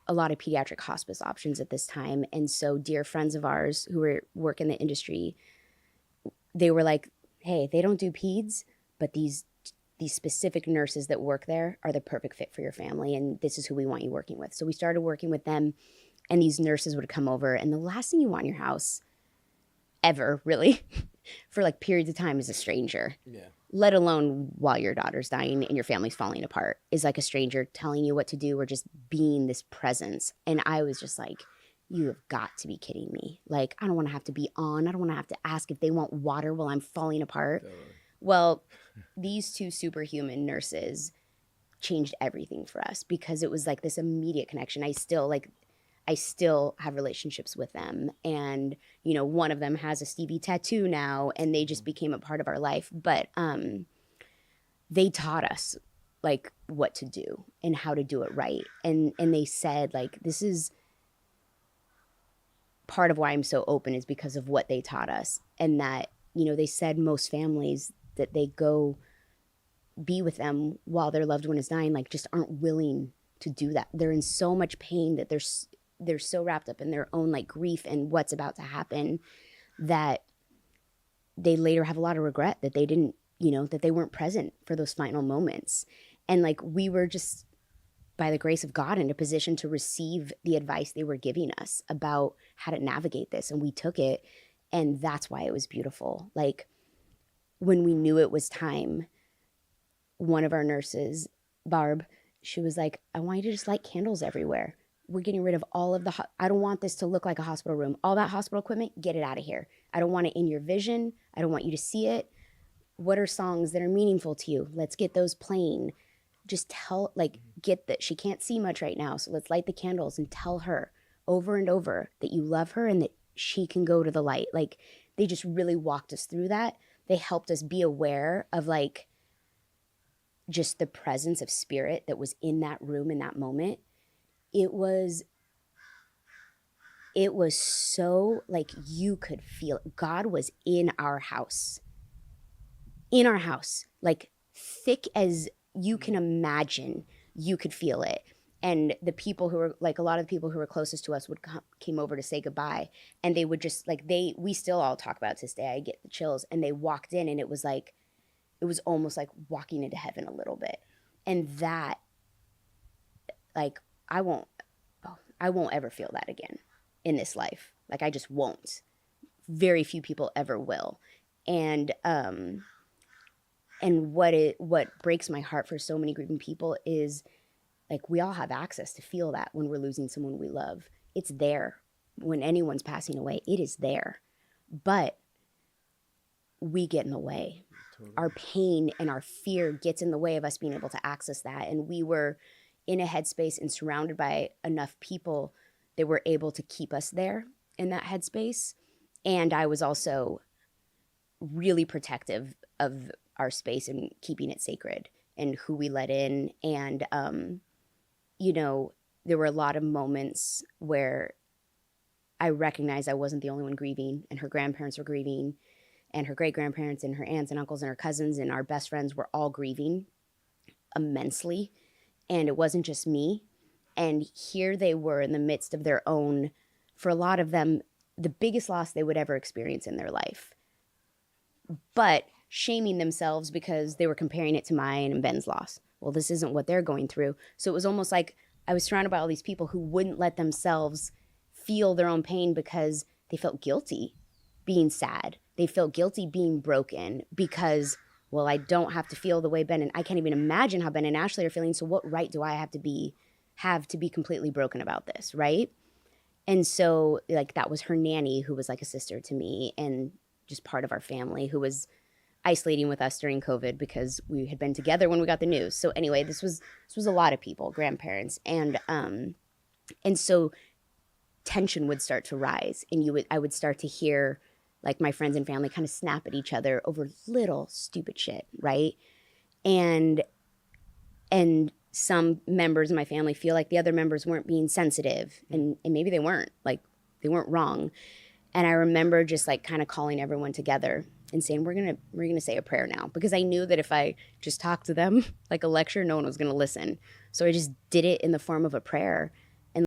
a lot of pediatric hospice options at this time. And so dear friends of ours who work in the industry, they were like, hey, they don't do peds, but these specific nurses that work there are the perfect fit for your family, and this is who we want you working with. So we started working with them, and these nurses would come over, and the last thing you want in your house ever, really, for like periods of time is a stranger. Yeah. Let alone while your daughter's dying and your family's falling apart, is like a stranger telling you what to do or just being this presence. And I was just like, you have got to be kidding me. Like, I don't want to have to be on. I don't want to have to ask if they want water while I'm falling apart. Totally. Well, these two superhuman nurses changed everything for us because it was like this immediate connection. I still have relationships with them. And, you know, one of them has a Stevie tattoo now, and they just became a part of our life. But they taught us like what to do and how to do it right. And they said, like, this is part of why I'm so open is because of what they taught us. And that, you know, they said most families that they go be with them while their loved one is dying, like, just aren't willing to do that. They're in so much pain that they're so wrapped up in their own like grief and what's about to happen that they later have a lot of regret that they didn't, you know, that they weren't present for those final moments. And like, we were just, by the grace of God, in a position to receive the advice they were giving us about how to navigate this. And we took it. And that's why it was beautiful. Like, when we knew it was time, one of our nurses, Barb, she was like, I want you to just light candles everywhere. We're getting rid of all of the, I don't want this to look like a hospital room. All that hospital equipment, get it out of here. I don't want it in your vision. I don't want you to see it. What are songs that are meaningful to you? Let's get those playing. Just tell, like, get that she can't see much right now. So let's light the candles and tell her over and over that you love her and that she can go to the light. Like, they just really walked us through that. They helped us be aware of like just the presence of spirit that was in that room in that moment. It was so like, you could feel it. God was in our house, like thick as you can imagine. You could feel it. And the people who were like, a lot of the people who were closest to us came over to say goodbye, and they would just like, we still all talk about it to this day. I get the chills. And they walked in, and it was almost like walking into heaven a little bit. And that, like, I won't ever feel that again in this life. Like, I just won't. Very few people ever will. And what breaks my heart for so many grieving people is, like, we all have access to feel that when we're losing someone we love. It's there. When anyone's passing away, it is there. But we get in the way. Totally. Our pain and our fear gets in the way of us being able to access that. And we were in a headspace and surrounded by enough people that were able to keep us there in that headspace. And I was also really protective of our space and keeping it sacred and who we let in. And, you know, there were a lot of moments where I recognized I wasn't the only one grieving, and her grandparents were grieving, and her great-grandparents and her aunts and uncles and her cousins and our best friends were all grieving immensely. And it wasn't just me. And here they were in the midst of their own, for a lot of them, the biggest loss they would ever experience in their life. But shaming themselves because they were comparing it to mine and Ben's loss. Well, this isn't what they're going through. So it was almost like I was surrounded by all these people who wouldn't let themselves feel their own pain because they felt guilty being sad. They felt guilty being broken because, well, I don't have to feel the way Ben and I can't even imagine how Ben and Ashley are feeling. So what right do I have to be completely broken about this, right? And so, like, that was her nanny, who was like a sister to me and just part of our family, who was isolating with us during COVID because we had been together when we got the news. So anyway, this was a lot of people, grandparents, and so tension would start to rise, and I would start to hear like my friends and family kind of snap at each other over little stupid shit, right? And some members of my family feel like the other members weren't being sensitive, and maybe they weren't, like, they weren't wrong. And I remember just like kind of calling everyone together and saying, we're gonna say a prayer now, because I knew that if I just talked to them like a lecture, no one was gonna listen. So I just did it in the form of a prayer.